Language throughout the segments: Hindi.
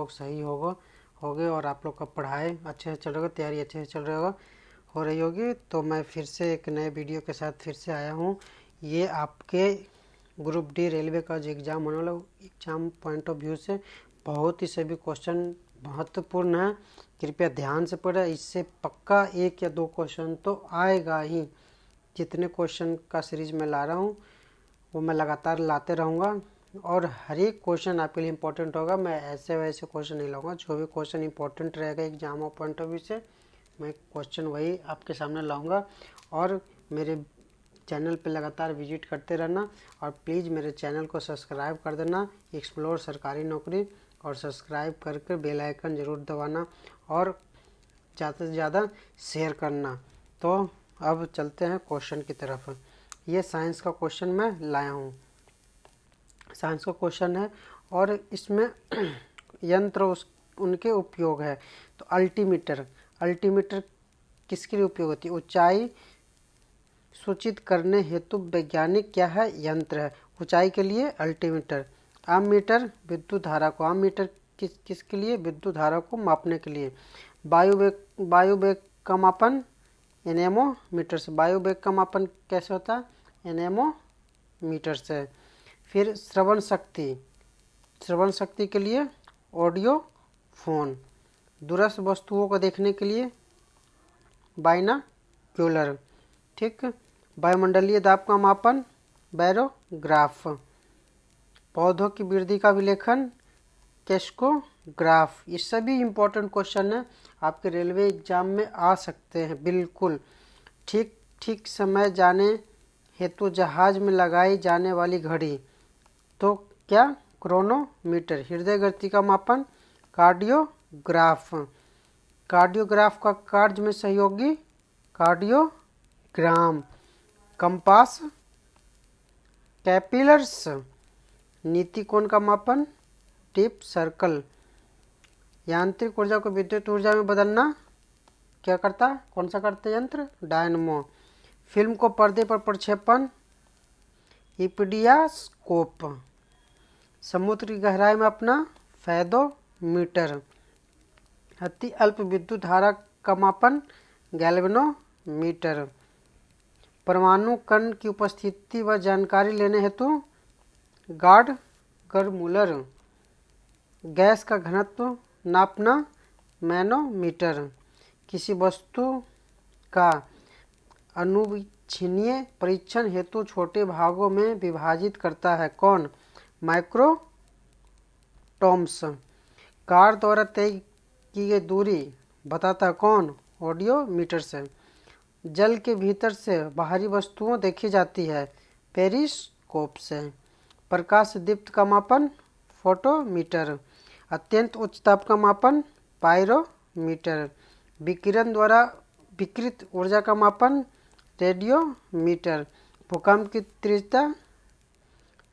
लोग सही हो गए और आप लोग का पढ़ाई अच्छे से चल रहा होगा, तैयारी अच्छे से चल रहा होगा, हो रही होगी। तो मैं फिर से एक नए वीडियो के साथ फिर से आया हूँ। ये आपके ग्रुप डी रेलवे का जो एग्ज़ाम होने वाला, एग्ज़ाम पॉइंट ऑफ व्यू से बहुत ही सभी क्वेश्चन महत्वपूर्ण है। कृपया ध्यान से पढ़ें, इससे पक्का 1 या 2 क्वेश्चन तो आएगा ही। जितने क्वेश्चन का सीरीज मैं ला रहा हूँ वो मैं लगातार लाते रहूँगा और हर एक क्वेश्चन आपके लिए इम्पोर्टेंट होगा। मैं ऐसे वैसे क्वेश्चन नहीं लाऊंगा, जो भी क्वेश्चन इंपॉर्टेंट रहेगा एग्जाम पॉइंट ऑफ व्यू से मैं क्वेश्चन वही आपके सामने लाऊंगा। और मेरे चैनल पे लगातार विजिट करते रहना और प्लीज़ मेरे चैनल को सब्सक्राइब कर देना, एक्सप्लोर सरकारी नौकरी, और सब्सक्राइब करके बेल आइकन ज़रूर दबाना और ज़्यादा से ज़्यादा शेयर करना। तो अब चलते हैं क्वेश्चन की तरफ। ये साइंस का क्वेश्चन मैं लाया हूँ, साइंस का क्वेश्चन है और इसमें यंत्र उनके उपयोग है। तो अल्टीमीटर किसके लिए उपयोग होती है? ऊंचाई सूचित करने हेतु वैज्ञानिक क्या है? यंत्र है। ऊंचाई के लिए अल्टीमीटर। एमीटर विद्युत धारा को, एमीटर किसके लिए? विद्युत धारा को मापने के लिए। वायु वेग का मापन एनेमोमीटर से। वायु वेग का मापन कैसे होता है? एनेमोमीटर से। फिर श्रवण शक्ति के लिए ऑडियो फोन। दूरस्थ वस्तुओं को देखने के लिए बाइनाक्यूलर। ठीक। वायुमंडलीय दाब का मापन बैरोग्राफ। पौधों की वृद्धि का विलेखन कैस्कोग्राफ। ये सभी इम्पोर्टेंट क्वेश्चन है, आपके रेलवे एग्जाम में आ सकते हैं बिल्कुल। ठीक समय जाने हेतु जहाज में लगाई जाने वाली घड़ी तो क्या? क्रोनोमीटर। हृदय गति का मापन कार्डियोग्राफ। कार्डियोग्राफ का कार्य में सहयोगी कार्डियोग्राम। कंपास कैपिलर्स। नीति कोण का मापन टिप सर्कल। यांत्रिक ऊर्जा को विद्युत ऊर्जा में बदलना क्या करता? कौन सा करता यंत्र? डायनमो। फिल्म को पर्दे पर प्रक्षेपण इपिडियास्कोप। समुद्र की गहराई में अपना फैदोमीटर। अति अल्प विद्युत धारा का मापन गैल्वेनोमीटर। परमाणु कण की उपस्थिति व जानकारी लेने हेतु गार्ड-मूलर। गैस का घनत्व नापना मैनोमीटर। किसी वस्तु का अनुवीक्षणीय परीक्षण हेतु छोटे भागों में विभाजित करता है कौन? माइक्रोटॉम्स। कार द्वारा तय की गई दूरी बताता है कौन? ऑडियोमीटर से। जल के भीतर से बाहरी वस्तुओं देखी जाती है पेरिस्कोप से। प्रकाश दीप्त का मापन फोटोमीटर। अत्यंत उच्च ताप का मापन पायरोमीटर। विकिरण द्वारा विकृत ऊर्जा का मापन रेडियोमीटर। भूकंप की तीव्रता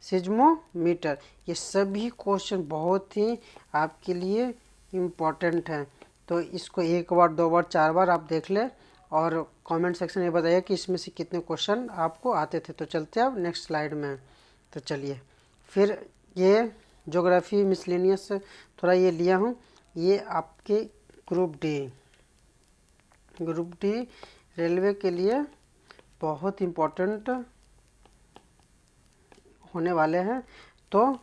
सिज्मोमीटर। ये सभी क्वेश्चन बहुत ही आपके लिए इम्पोर्टेंट हैं, तो इसको 1 बार 2 बार 4 बार आप देख लें और कमेंट सेक्शन में बताइए कि इसमें से कितने क्वेश्चन आपको आते थे। तो चलते हैं अब नेक्स्ट स्लाइड में। तो चलिए, फिर ये ज्योग्राफी मिसलेनियस थोड़ा ये लिया हूँ। ये आपके ग्रुप डी रेलवे के लिए बहुत इम्पोर्टेंट होने वाले हैं। तो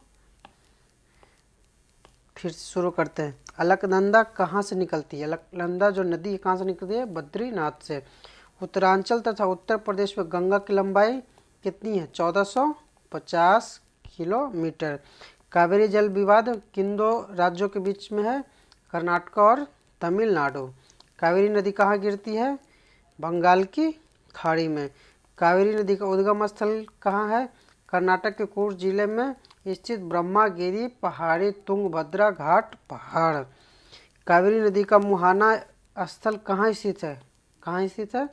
फिर शुरू करते हैं। अलकनंदा कहाँ से निकलती है? अलकनंदा जो नदी है कहाँ से निकलती है? बद्रीनाथ से। उत्तरांचल तथा उत्तर प्रदेश में गंगा की लंबाई कितनी है? 1450 किलोमीटर। कावेरी जल विवाद किन 2 राज्यों के बीच में है? कर्नाटक और तमिलनाडु। कावेरी नदी कहाँ गिरती है? बंगाल की खाड़ी में। कावेरी नदी का उद्गम स्थल कहाँ है? कर्नाटक के कूर्ग जिले में स्थित ब्रह्मागिरी पहाड़ी तुंगभद्रा घाट पहाड़। कावेरी नदी का मुहाना स्थल कहाँ स्थित है?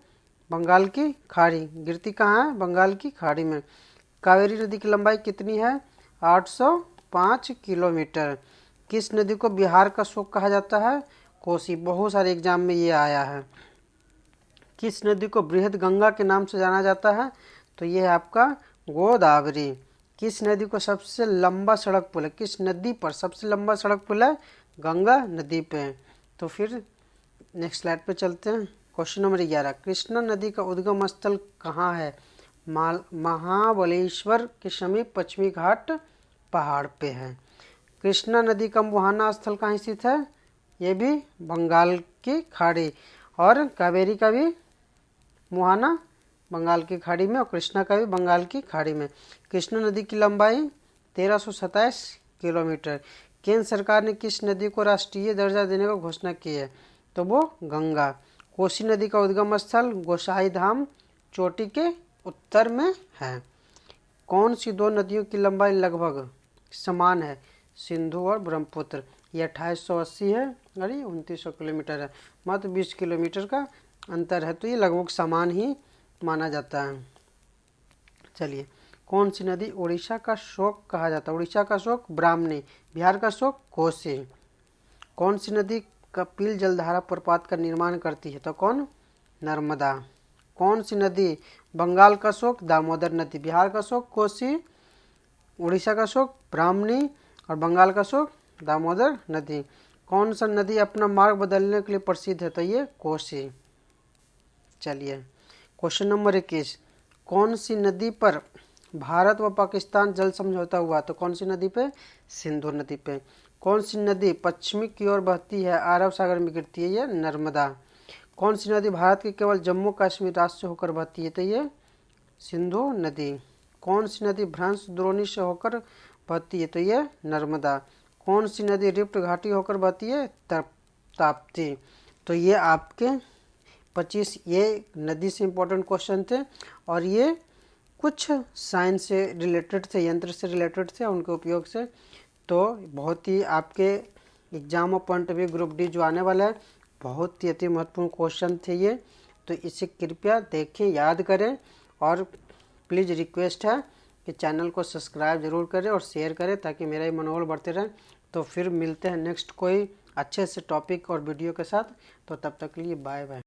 बंगाल की खाड़ी। गिरती कहाँ है? बंगाल की खाड़ी में। कावेरी नदी की लंबाई कितनी है? 805 किलोमीटर। किस नदी को बिहार का शोक कहा जाता है? कोसी। बहुत सारे एग्जाम में ये आया है। किस नदी को बृहद गंगा के नाम से जाना जाता है? तो ये है आपका गोदावरी। किस नदी को सबसे लंबा सड़क पुल है? किस नदी पर सबसे लंबा सड़क पुल है? गंगा नदी पे। तो फिर नेक्स्ट स्लाइड पे चलते हैं। क्वेश्चन नंबर 11, कृष्णा नदी का उद्गम स्थल कहाँ है? महाबलेश्वर के समीप पश्चिमी घाट पहाड़ पे है। कृष्णा नदी का मुहाना स्थल कहाँ स्थित है? ये भी बंगाल की खाड़ी। और कावेरी का भी मुहाना बंगाल की खाड़ी में और कृष्णा का भी बंगाल की खाड़ी में। कृष्णा नदी की लंबाई 1327 किलोमीटर। केंद्र सरकार ने किस नदी को राष्ट्रीय दर्जा देने की घोषणा की है? तो वो गंगा। कोसी नदी का उद्गम स्थल गोसाई धाम चोटी के उत्तर में है। कौन सी दो नदियों की लंबाई लगभग समान है? सिंधु और ब्रह्मपुत्र। ये 2880 है और ये 2900 किलोमीटर है, मात्र 20 किलोमीटर का अंतर है, तो ये लगभग समान ही माना जाता है। चलिए, कौन सी नदी उड़ीसा का शोक कहा जाता है? उड़ीसा का शोक ब्राह्मणी, बिहार का शोक कोसी। कौन सी नदी कपिल जलधारा प्रपात का निर्माण करती है? तो कौन? नर्मदा। कौन सी नदी बंगाल का शोक दामोदर नदी, बिहार का शोक कोसी, उड़ीसा का शोक ब्राह्मणी और बंगाल का शोक दामोदर नदी। कौन सा नदी अपना मार्ग बदलने के लिए प्रसिद्ध है? तो ये कोसी। चलिए, क्वेश्चन नंबर 21, कौन सी नदी पर भारत व पाकिस्तान जल समझौता हुआ? तो कौन सी नदी पे? सिंधु नदी पे। कौन सी नदी पश्चिमी की ओर बहती है, अरब सागर में गिरती है? ये नर्मदा। कौन सी नदी भारत के केवल जम्मू कश्मीर राज्य से होकर बहती है? तो ये सिंधु नदी। कौन सी नदी भ्रंश द्रोणी से होकर बहती है? तो ये नर्मदा। कौन सी नदी रिफ्ट घाटी होकर बहती है? ताप्ती। तो ये आपके 25 ये नदी से इम्पोर्टेंट क्वेश्चन थे और ये कुछ साइंस से रिलेटेड थे, यंत्र से रिलेटेड थे, उनके उपयोग से। तो बहुत ही आपके exam point of view group D जो आने वाला है, बहुत ही अति महत्वपूर्ण क्वेश्चन थे ये। तो इसे कृपया देखें, याद करें और प्लीज़ रिक्वेस्ट है कि चैनल को सब्सक्राइब जरूर करें और शेयर करें ताकि मेरा ही मनोबल बढ़ते रहे। तो फिर मिलते हैं नेक्स्ट कोई अच्छे से टॉपिक और वीडियो के साथ। तो तब तक के लिए बाय बाय।